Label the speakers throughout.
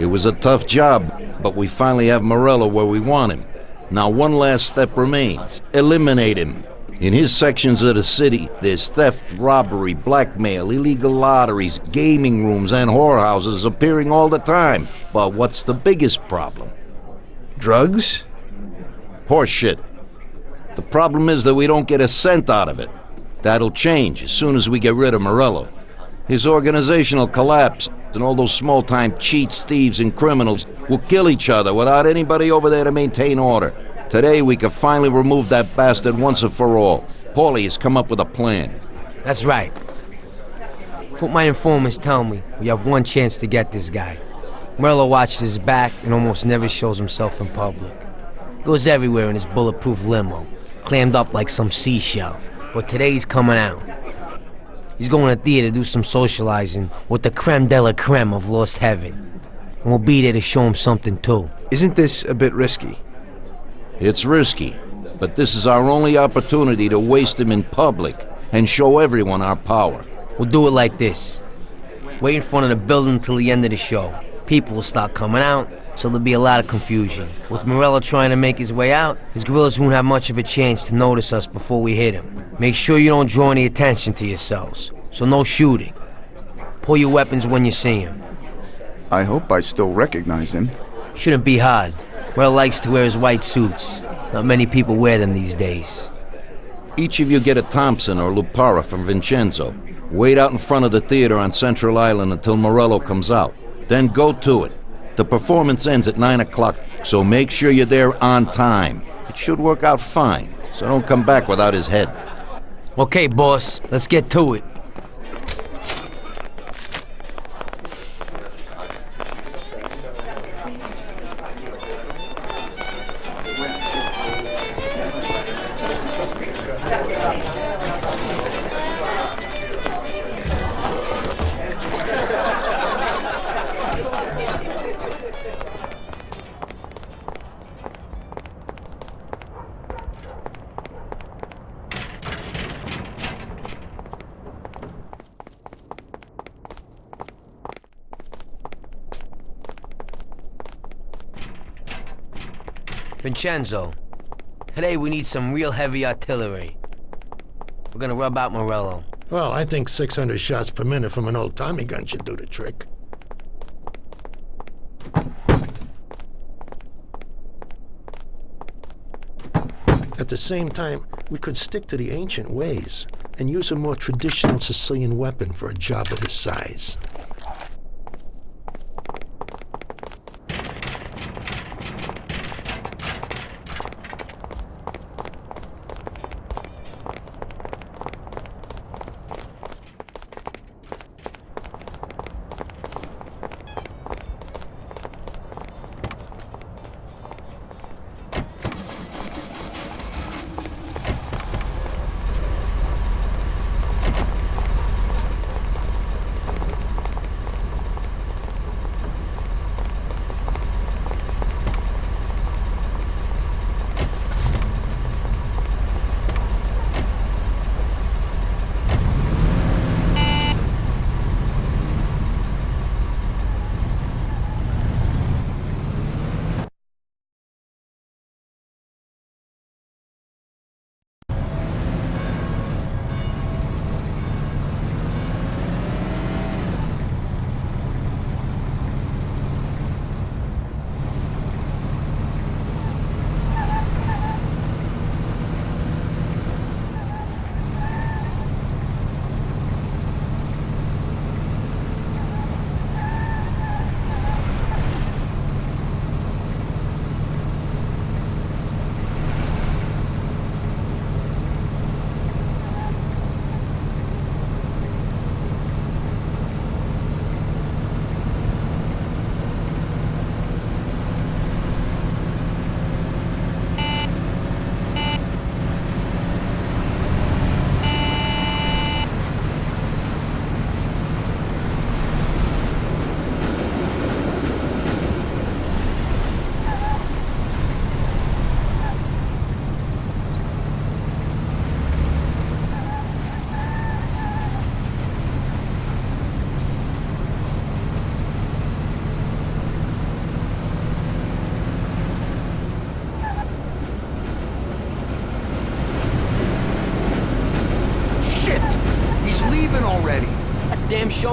Speaker 1: It was a tough job, but we finally have Morello where we want him. Now one last step remains. Eliminate him. In his sections of the city, there's theft, robbery, blackmail, illegal lotteries, gaming rooms, and whorehouses appearing all the time. But what's the biggest problem?
Speaker 2: Drugs?
Speaker 1: Horseshit. The problem is that we don't get a cent out of it. That'll change as soon as we get rid of Morello. His organization will collapse, and all those small-time cheats, thieves, and criminals will kill each other without anybody over there to maintain order. Today, we can finally remove that bastard once and for all. Paulie has come up with a plan.
Speaker 3: That's right. What my informants tell me, we have one chance to get this guy. Morello watches his back and almost never shows himself in public. Goes everywhere in his bulletproof limo, clammed up like some seashell. But today he's coming out. He's going to theater to do some socializing with the creme de la creme of Lost Heaven. And we'll be there to show him something too.
Speaker 2: Isn't this a bit risky?
Speaker 1: It's risky, but this is our only opportunity to waste him in public and show everyone our power.
Speaker 3: We'll do it like this. Wait in front of the building until the end of the show. People will start coming out, so there'll be a lot of confusion. With Morello trying to make his way out, his guerrillas won't have much of a chance to notice us before we hit him. Make sure you don't draw any attention to yourselves, so no shooting. Pull your weapons when you see him.
Speaker 4: I hope I still recognize him.
Speaker 3: Shouldn't be hard. Morello likes to wear his white suits. Not many people wear them these days.
Speaker 1: Each of you get a Thompson or Lupara from Vincenzo. Wait out in front of the theater on Central Island until Morello comes out. Then go to it. The performance ends at 9 o'clock, so make sure you're there on time. It should work out fine, so don't come back without his head.
Speaker 3: Okay, boss, let's get to it. Vincenzo, today we need some real heavy artillery. We're gonna rub out Morello.
Speaker 5: Well, I think 600 shots per minute from an old Tommy gun should do the trick. At the same time, we could stick to the ancient ways and use a more traditional Sicilian weapon for a job of this size.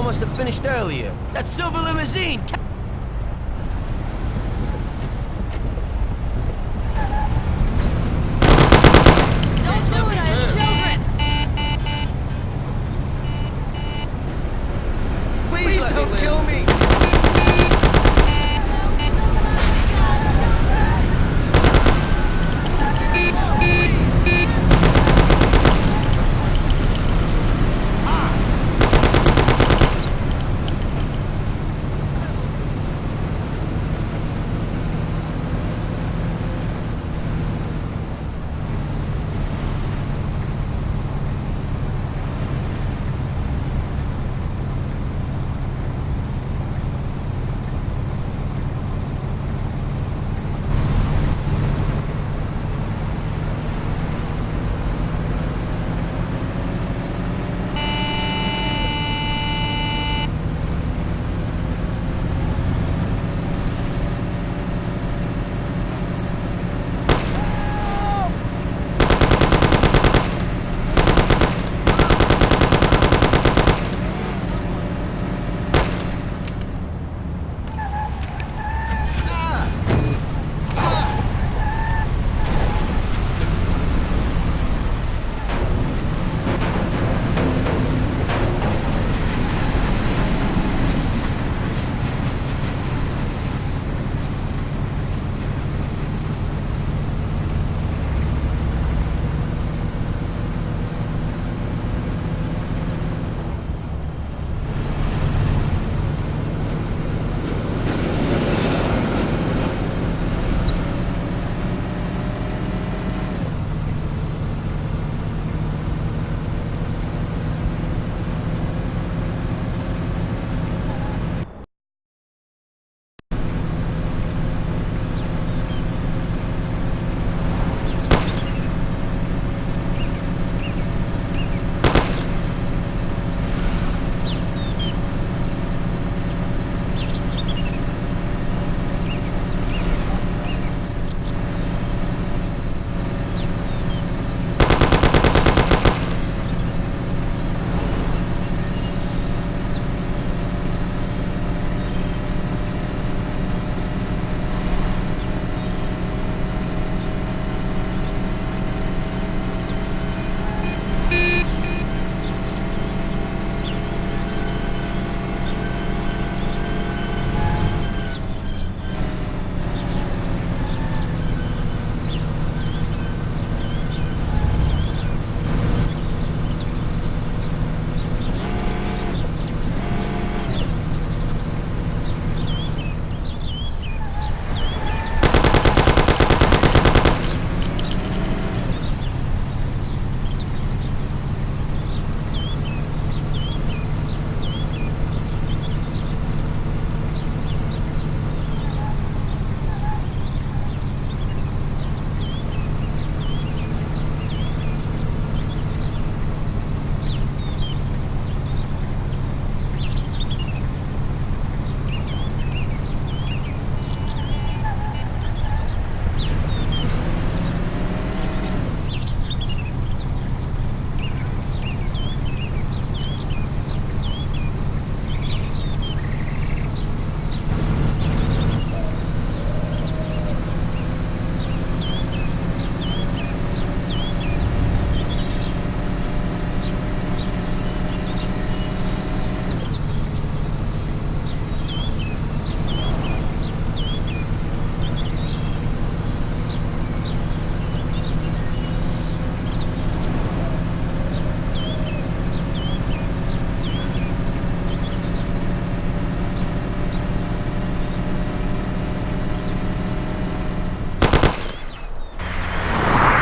Speaker 3: must have finished earlier. That silver limousine!
Speaker 6: Don't do it, I have children!
Speaker 3: Please don't kill me!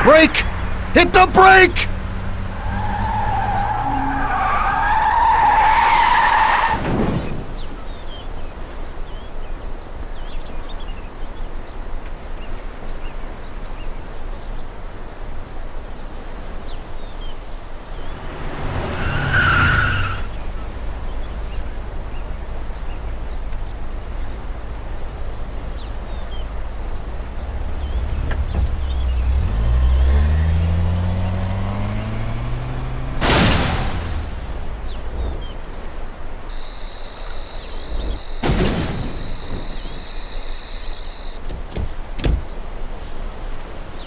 Speaker 1: Brake! Hit the brake!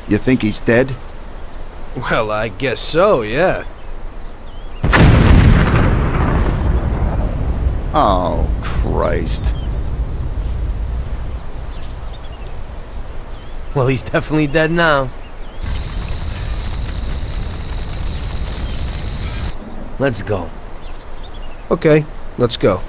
Speaker 4: You think he's dead?
Speaker 2: Well, I guess so, yeah.
Speaker 4: Oh, Christ.
Speaker 3: Well, he's definitely dead now. Let's go.
Speaker 2: Okay, let's go.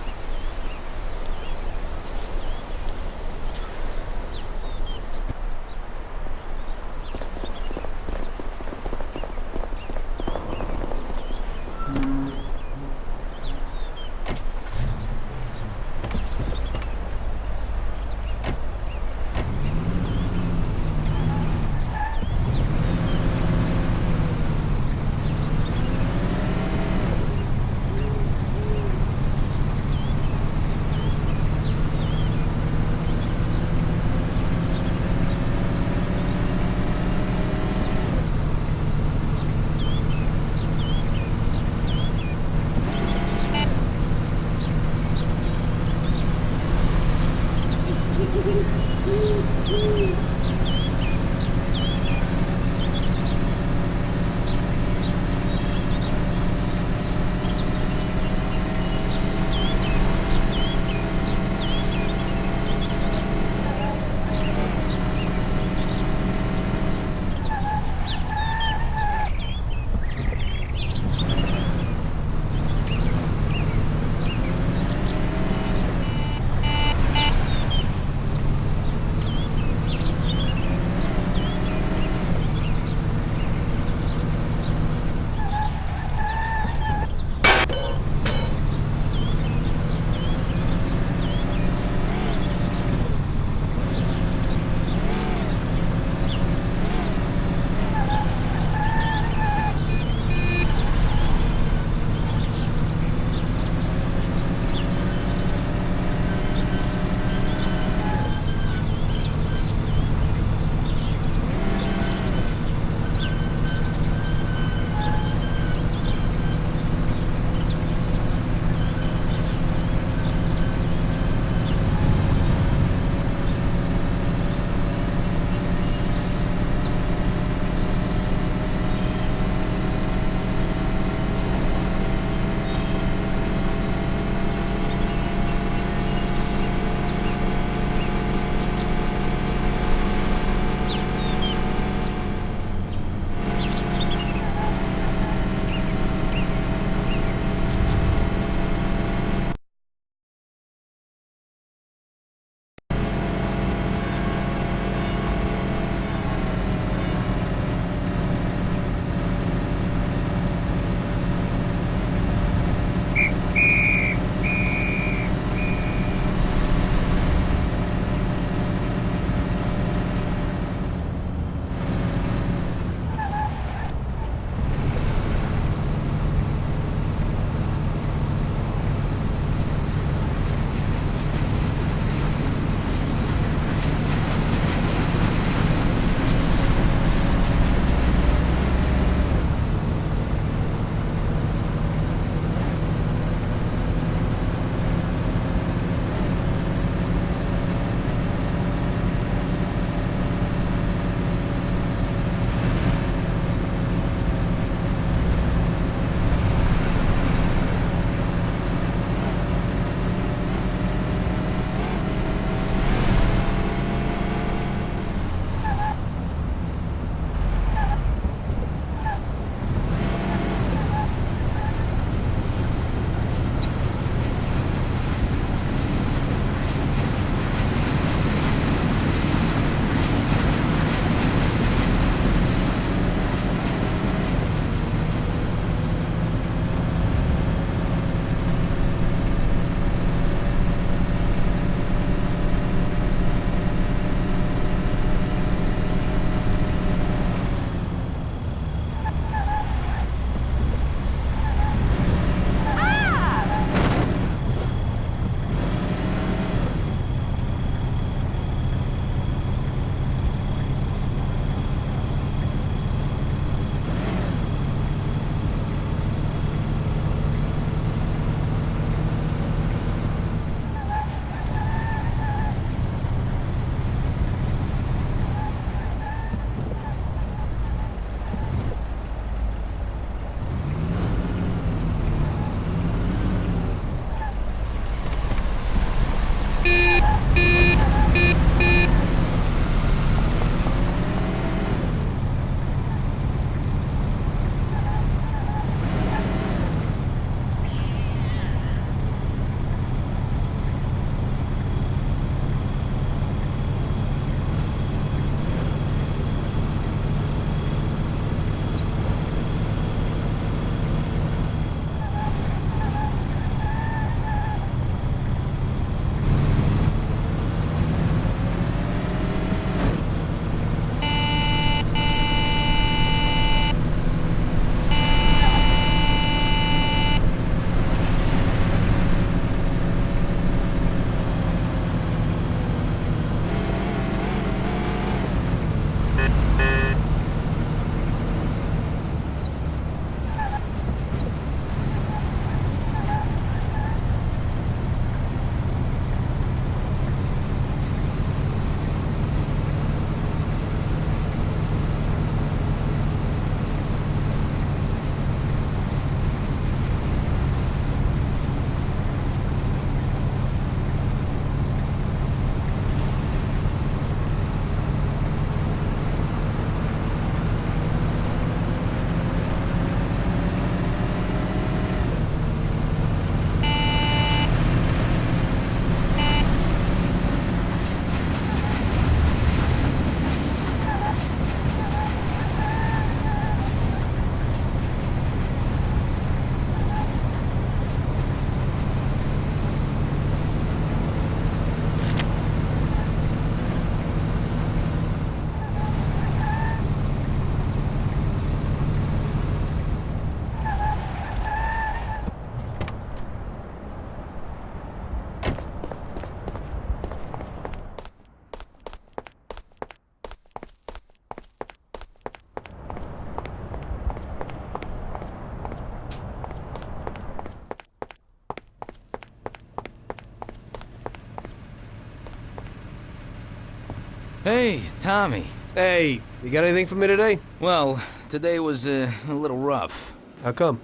Speaker 7: Hey, Tommy.
Speaker 2: Hey, you got anything for me today?
Speaker 7: Well, today was a little rough.
Speaker 2: How come?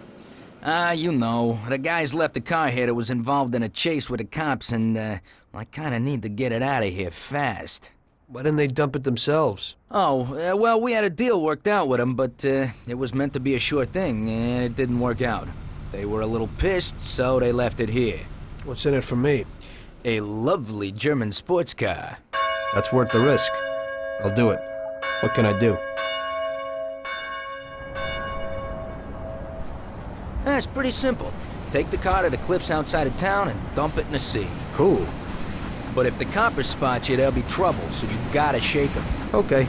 Speaker 7: You know, the guys left the car here that was involved in a chase with the cops, and, I kinda need to get it out of here fast.
Speaker 2: Why didn't they dump it themselves?
Speaker 7: Oh, well, we had a deal worked out with them, but, it was meant to be a sure thing, and it didn't work out. They were a little pissed, so they left it here.
Speaker 2: What's in it for me?
Speaker 7: A lovely German sports car.
Speaker 2: That's worth the risk. I'll do it. What can I do?
Speaker 7: It's pretty simple. Take the car to the cliffs outside of town and dump it in the sea.
Speaker 2: Cool.
Speaker 7: But if the coppers spot you, there'll be trouble, so you gotta shake them.
Speaker 2: Okay.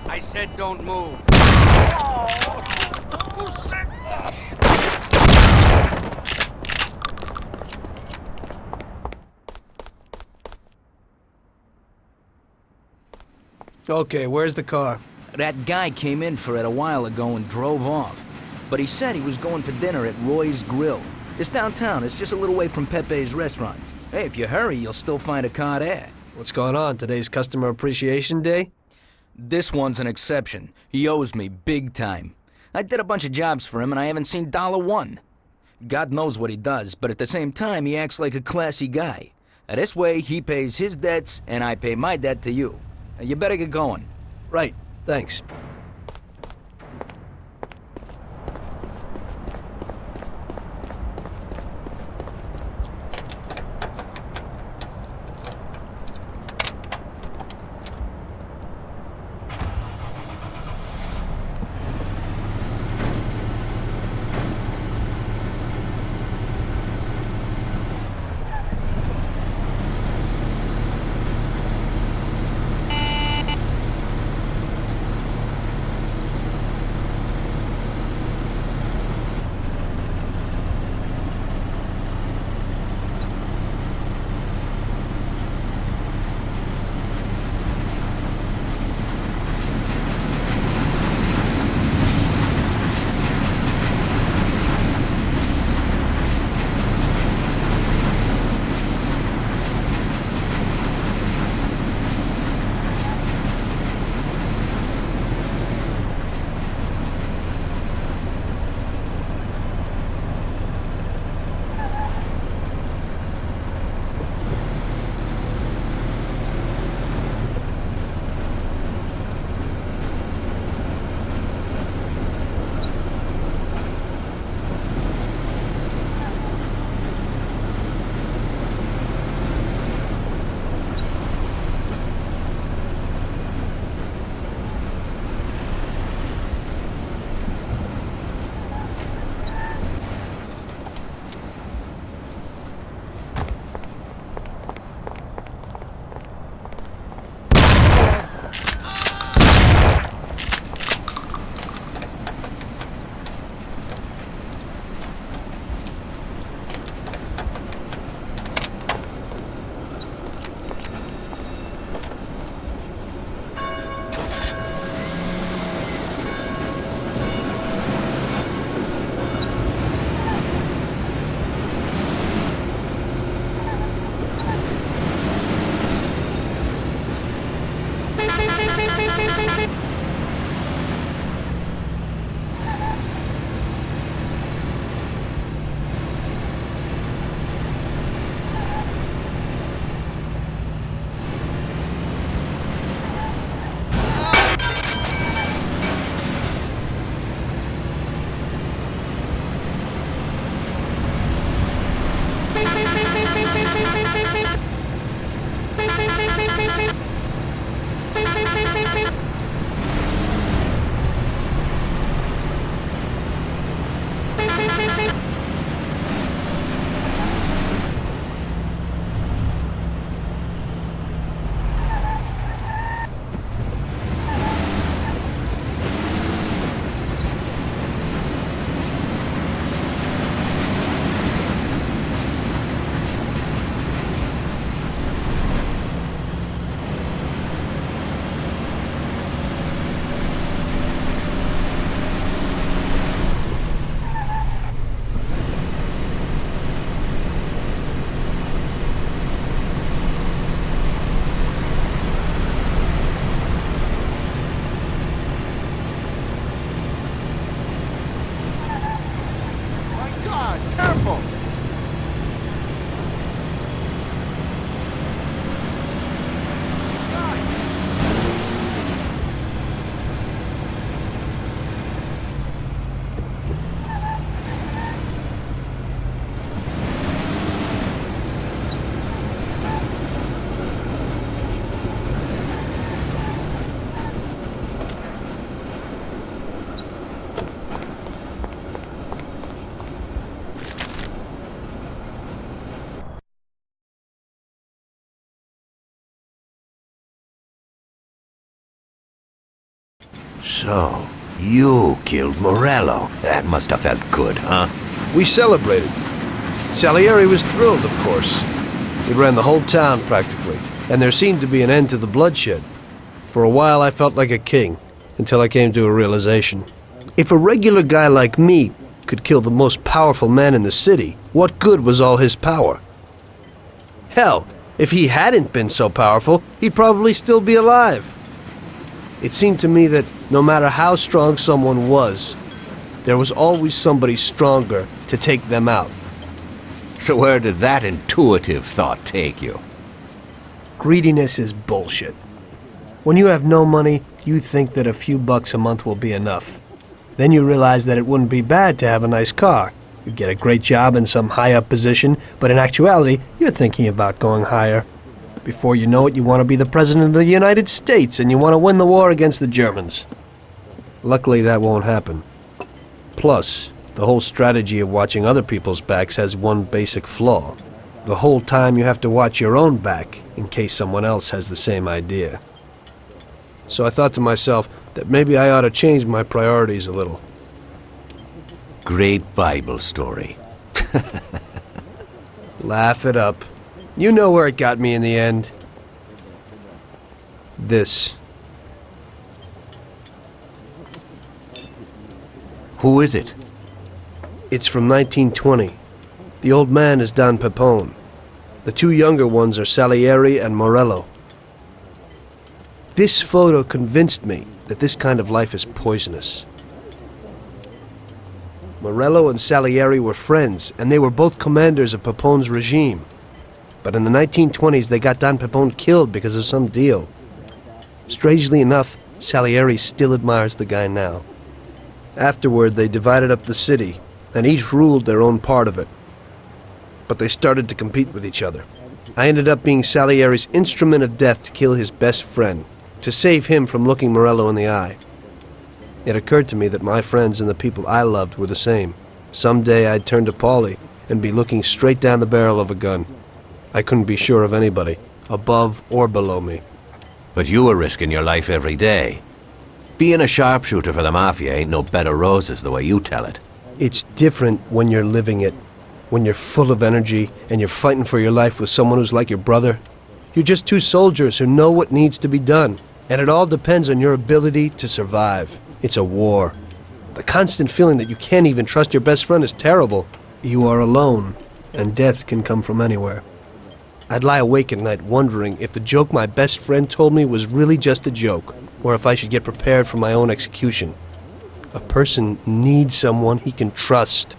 Speaker 8: I said don't move.
Speaker 2: Okay, where's the car?
Speaker 7: That guy came in for it a while ago and drove off. But he said he was going for dinner at Roy's Grill. It's downtown. It's just a little way from Pepe's restaurant. Hey, if you hurry, you'll still find a car there.
Speaker 2: What's going on? Today's Customer Appreciation Day?
Speaker 7: This one's an exception. He owes me big time. I did a bunch of jobs for him and I haven't seen $1. God knows what he does, but at the same time, he acts like a classy guy. This way, he pays his debts and I pay my debt to you. You better get going.
Speaker 2: Right, thanks.
Speaker 8: So, you killed Morello. That must have felt good, huh?
Speaker 2: We celebrated. Salieri was thrilled, of course. He ran the whole town, practically, and there seemed to be an end to the bloodshed. For a while, I felt like a king, until I came to a realization. If a regular guy like me could kill the most powerful man in the city, what good was all his power? Hell, if he hadn't been so powerful, he'd probably still be alive. It seemed to me that no matter how strong someone was, there was always somebody stronger to take them out.
Speaker 8: So where did that intuitive thought take you?
Speaker 2: Greediness is bullshit. When you have no money, you think that a few bucks a month will be enough. Then you realize that it wouldn't be bad to have a nice car. You get a great job in some high-up position, but in actuality, you're thinking about going higher. Before you know it, you want to be the President of the United States, and you want to win the war against the Germans. Luckily, that won't happen. Plus, the whole strategy of watching other people's backs has one basic flaw. The whole time you have to watch your own back, in case someone else has the same idea. So I thought to myself that maybe I ought to change my priorities a little.
Speaker 8: Great Bible story.
Speaker 2: Laugh it up. You know where it got me in the end. This.
Speaker 8: Who is it?
Speaker 2: It's from 1920. The old man is Don Pepone. The two younger ones are Salieri and Morello. This photo convinced me that this kind of life is poisonous. Morello and Salieri were friends, and they were both commanders of Pepone's regime. But in the 1920s, they got Don Pepone killed because of some deal. Strangely enough, Salieri still admires the guy now. Afterward, they divided up the city, and each ruled their own part of it. But they started to compete with each other. I ended up being Salieri's instrument of death to kill his best friend, to save him from looking Morello in the eye. It occurred to me that my friends and the people I loved were the same. Someday I'd turn to Paulie and be looking straight down the barrel of a gun. I couldn't be sure of anybody, above or below me.
Speaker 8: But you were risking your life every day. Being a sharpshooter for the Mafia ain't no bed of roses the way you tell it.
Speaker 2: It's different when you're living it. When you're full of energy and you're fighting for your life with someone who's like your brother. You're just two soldiers who know what needs to be done. And it all depends on your ability to survive. It's a war. The constant feeling that you can't even trust your best friend is terrible. You are alone, and death can come from anywhere. I'd lie awake at night wondering if the joke my best friend told me was really just a joke, or if I should get prepared for my own execution. A person needs someone he can trust.